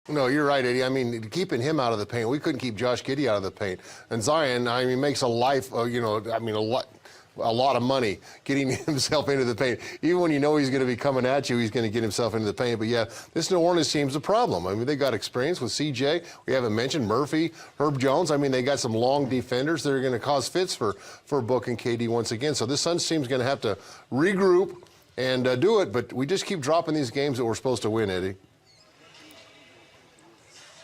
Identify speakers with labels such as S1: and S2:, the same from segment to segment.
S1: No, you're right, Eddie. I mean, keeping him out of the paint, we couldn't keep Josh Giddey out of the paint. And Zion, I mean, makes a life, a lot of money getting himself into the paint. Even when you know he's going to be coming at you, he's going to get himself into the paint. But yeah, this New Orleans team's a problem. I mean, they got experience with CJ. We haven't mentioned Murphy, Herb Jones. I mean, they got some long defenders that are going to cause fits for Book and KD once again. So this Suns team's going to have to regroup and do it. But we just keep dropping these games that we're supposed to win, Eddie.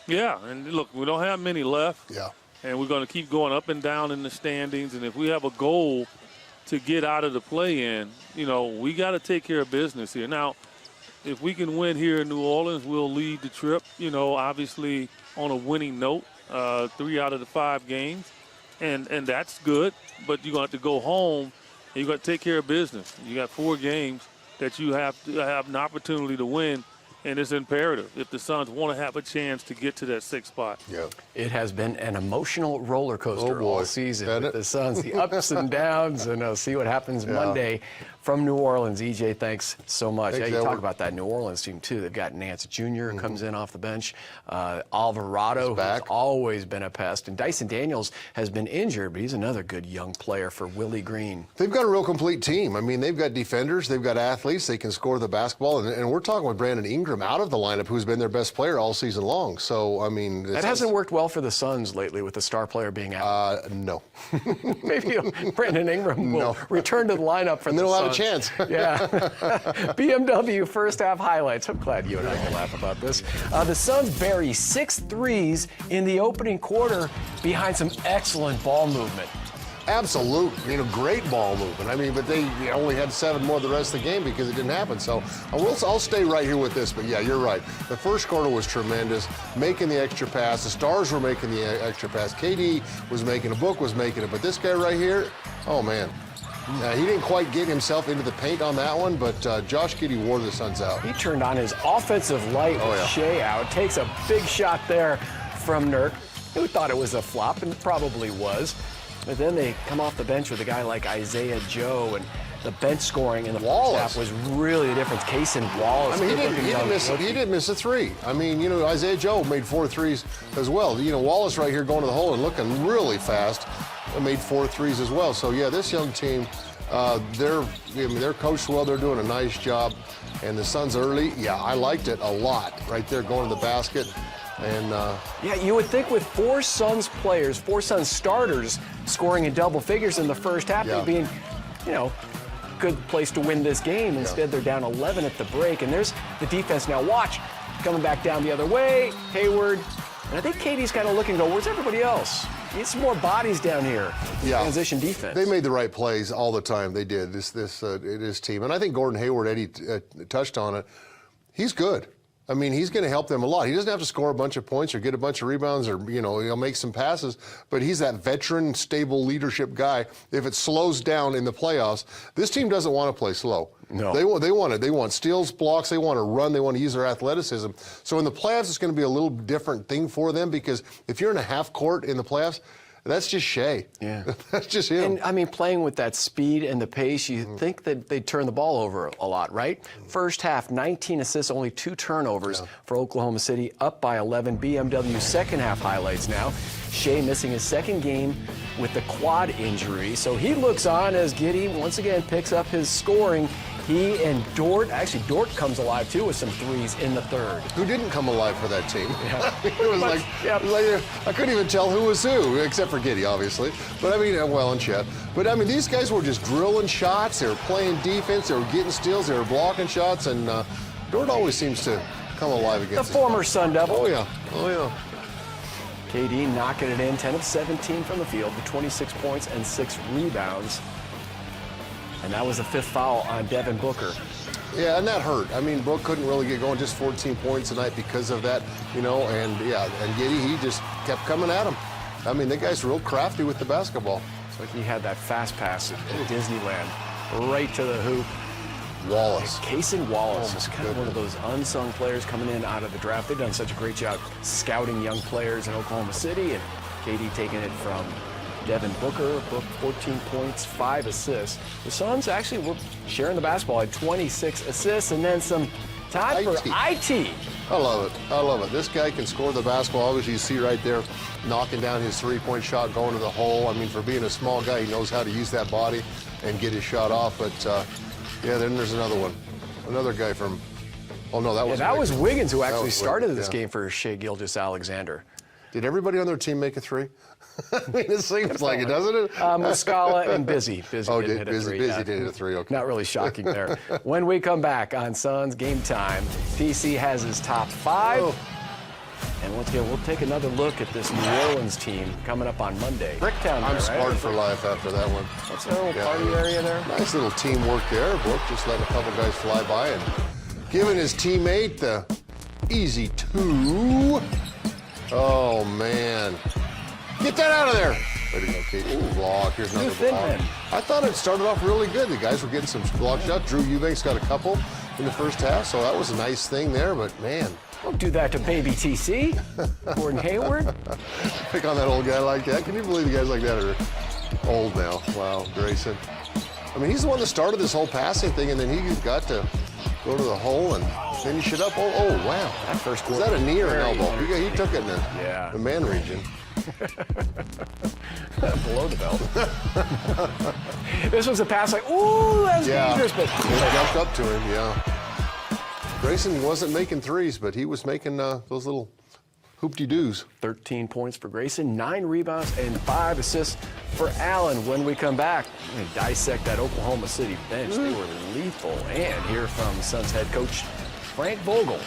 S2: Yeah, and look, we don't have many left.
S1: Yeah.
S2: And we're going to keep going up and down in the standings. And if we have a goal to get out of the play-in, we got to take care of business here. Now, if we can win here in New Orleans, we'll lead the trip, obviously on a winning note, 3 out of the 5 games. And that's good, but you're going to have to go home and you got to take care of business. You got 4 games that you have to have an opportunity to win. And it's imperative if the Suns want to have a chance to get to that 6th spot.
S1: Yeah.
S3: It has been an emotional roller coaster all season with the Suns, the ups and downs, and see what happens Monday from New Orleans. EJ, thanks so much.
S1: Thanks,
S3: you talk about that New Orleans team, too. They've got Nance Jr. comes in off the bench. Alvarado, who's always been a pest. And Dyson Daniels has been injured, but he's another good young player for Willie Green.
S1: They've got a real complete team. I mean, they've got defenders. They've got athletes. They can score the basketball. And we're talking with Brandon Ingram out of the lineup, who's been their best player all season long. So, I mean...
S3: That hasn't worked well for the Suns lately with the star player being out.
S1: No.
S3: Maybe Brandon Ingram will return to the lineup for the Suns.
S1: And they'll have a chance.
S3: Yeah. BMW first half highlights. I'm glad you and I can laugh about this. The Suns bury 6 threes in the opening quarter behind some excellent ball movement.
S1: Absolute, great ball movement. I mean, but they only had 7 more the rest of the game because it didn't happen. So I'll stay right here with this. But yeah, you're right. The first quarter was tremendous, making the extra pass. The stars were making the extra pass. KD was making it. Book was making it. But this guy right here, oh man. He didn't quite get himself into the paint on that one, but Josh Giddey wore the Suns out.
S3: He turned on his offensive light with Shai out. Takes a big shot there from Nurk, who thought it was a flop, and probably was. But then they come off the bench with a guy like Isaiah Joe, and the bench scoring in the first half was really the difference. Case and Wallace.
S1: I mean, he didn't miss a 3. I mean, Isaiah Joe made 4 threes as well. Wallace right here going to the hole and looking really fast. Made 4 threes as well. So yeah, this young team, they're coached well. They're doing a nice job. And the Suns early, I liked it a lot. Right there, going to the basket. And
S3: yeah, you would think with 4 Suns players, 4 Suns starters scoring in double figures in the first half, it'd be, good place to win this game. Instead, they're down 11 at the break. And there's the defense now. Watch, coming back down the other way. Hayward. And I think KD's kind of looking, where's everybody else? Need some more bodies down here. Transition defense.
S1: They made the right plays all the time. They did. This team. And I think Gordon Hayward, Eddie touched on it. He's good. I mean, he's going to help them a lot. He doesn't have to score a bunch of points or get a bunch of rebounds or, he'll make some passes, but he's that veteran, stable leadership guy. If it slows down in the playoffs, this team doesn't want to play slow.
S3: No.
S1: They want it. They want steals, blocks. They want to run. They want to use their athleticism. So in the playoffs, it's going to be a little different thing for them because if you're in a half court in the playoffs, that's just Shai.
S3: Yeah.
S1: That's just him.
S3: And, I mean, playing with that speed and the pace, you think that they'd turn the ball over a lot, right? First half, 19 assists, only 2 turnovers for Oklahoma City, up by 11. BMW second half highlights now. Shai missing his 2nd game with the quad injury. So he looks on as Giddey once again picks up his scoring. He and Dort, actually Dort comes alive too with some threes in the 3rd.
S1: Who didn't come alive for that team?
S3: Yeah.
S1: It was I couldn't even tell who was who, except for Giddey, obviously. But I mean, and Chet. But I mean, these guys were just drilling shots. They were playing defense. They were getting steals. They were blocking shots. And Dort always seems to come alive against
S3: the former Sun Devil.
S1: Oh yeah.
S3: KD knocking it in, 10 of 17 from the field, with 26 points and 6 rebounds. And that was the 5th foul on Devin Booker.
S1: Yeah, and that hurt. I mean, Brook couldn't really get going, just 14 points tonight because of that, and Giddey, he just kept coming at him. I mean, the guy's real crafty with the basketball.
S3: It's like he had that fast pass at Disneyland, right to the hoop.
S1: Wallace.
S3: Case and Wallace is kind of one of those unsung players coming in out of the draft. They've done such a great job scouting young players in Oklahoma City, and KD taking it from Devin Booker, 14 points, 5 assists. The Suns actually were sharing the basketball, had 26 assists, and then some Time for IT.
S1: I love it. I love it. This guy can score the basketball. Obviously, you see right there, knocking down his three-point shot, going to the hole. I mean, for being a small guy, he knows how to use that body and get his shot off. But, yeah, then there's another one. Another guy from, oh, no, that was
S3: was Wiggins who actually started
S1: Wiggins,
S3: this game for Shai Gilgeous Alexander.
S1: Did everybody on their team make a three? I mean, it seems like it, doesn't it?
S3: Muscala and Busy. Busy
S1: Oh,
S3: didn't hit a three.
S1: Busy did hit a three, okay.
S3: Not really shocking there. When we come back on Suns Game Time, PC has his top 5.
S1: Oh.
S3: And once again, we'll take another look at this New Orleans team coming up on Monday. Bricktown,
S1: I'm
S3: there,
S1: scarred
S3: right?
S1: for life after that one.
S3: What's their little party area there?
S1: Nice little teamwork there. Brooke just letting a couple guys fly by and giving his teammate the easy 2. Oh, man. Get that out of there. Way to go, Kate. Ooh, block. Here's another block. I thought it started off really good. The guys were getting some block shots. Drew Eubanks got a couple in the first half, so that was a nice thing there, but man.
S3: Don't do that to baby TC. Gordon Hayward.
S1: Pick on that old guy like that. Can you believe the guys like that are old now? Wow, Grayson. I mean, he's the one that started this whole passing thing, and then he got to go to the hole and finish it up. Oh, wow.
S3: That first
S1: Was that a knee or an elbow? He took it in the man region.
S3: Below the belt. This was a pass like, ooh, that's dangerous. But
S1: he jumped up to him, yeah. Grayson wasn't making threes, but he was making those little hoop-de-doos.
S3: 13 points for Grayson, 9 rebounds, and 5 assists for Allen. When we come back, we're going to dissect that Oklahoma City bench. They were lethal. And hear from Suns head coach Frank Vogel.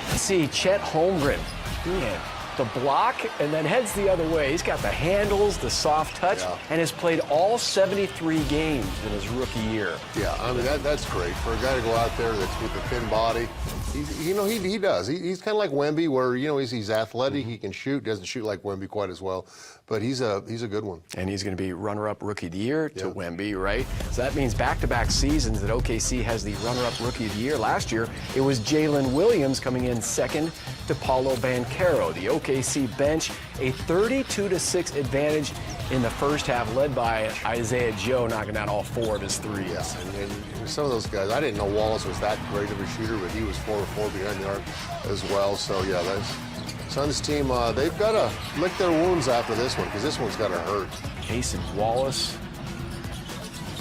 S3: Let's see Chet Holmgren. Man, the block and then heads the other way. He's got the handles, the soft touch, and has played all 73 games in his rookie year.
S1: Yeah, I mean, that's great. For a guy to go out there that's with a thin body, he does. He's kind of like Wemby, where, he's athletic, he can shoot, doesn't shoot like Wemby quite as well, but he's a good one.
S3: And he's going to be runner-up rookie of the year to Wemby, right? So that means back-to-back seasons that OKC has the runner-up rookie of the year. Last year, it was Jalen Williams coming in second to Paulo Banchero. The OKC bench, a 32-6 advantage in the first half, led by Isaiah Joe, knocking down all 4 of his threes.
S1: Yeah, and some of those guys, I didn't know Wallace was that great of a shooter, but he was 4 of 4 behind the arc as well. So, yeah, that's Suns team, they've got to lick their wounds after this one, because this one's got to hurt.
S3: Jason Wallace,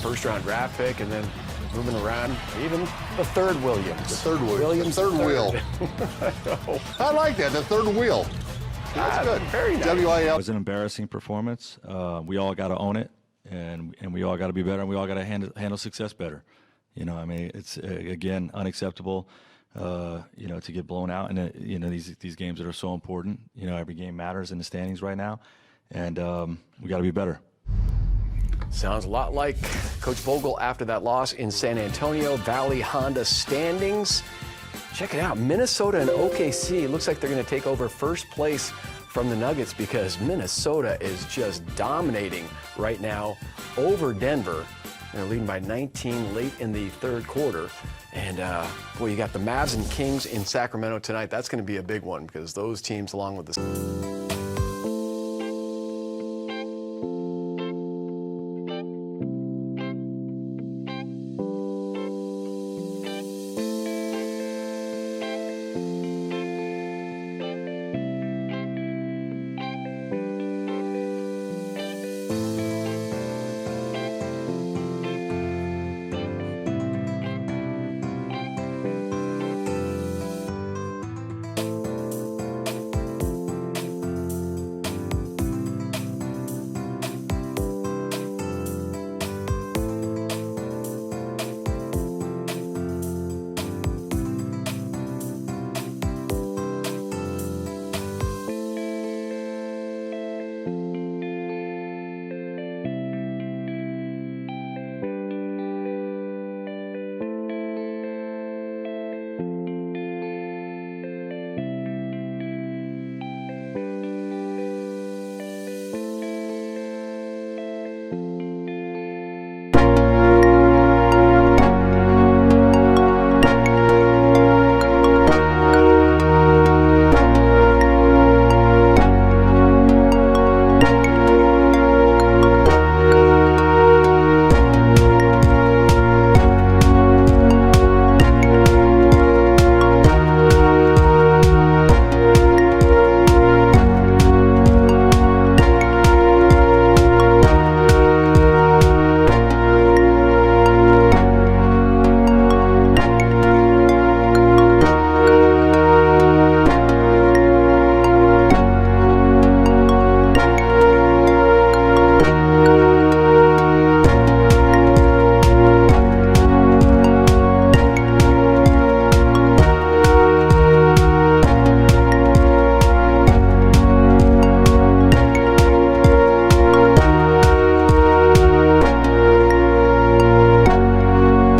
S3: first-round draft pick, and then moving around, even the third Williams.
S1: The third Williams. The third wheel. I like that, the third wheel. That's good.
S3: Very nice.
S1: WIL.
S4: It was an embarrassing performance. We all got to own it, and we all got to be better, and we all got to handle success better. I mean, it's, again, unacceptable, to get blown out. And, these games that are so important, every game matters in the standings right now, and we got to be better.
S3: Sounds a lot like Coach Vogel after that loss in San Antonio. Valley Honda standings. Check it out. Minnesota and OKC. Looks like they're going to take over first place from the Nuggets because Minnesota is just dominating right now over Denver. They're leading by 19 late in the third quarter. And, you got the Mavs and Kings in Sacramento tonight. That's going to be a big one because those teams, along with the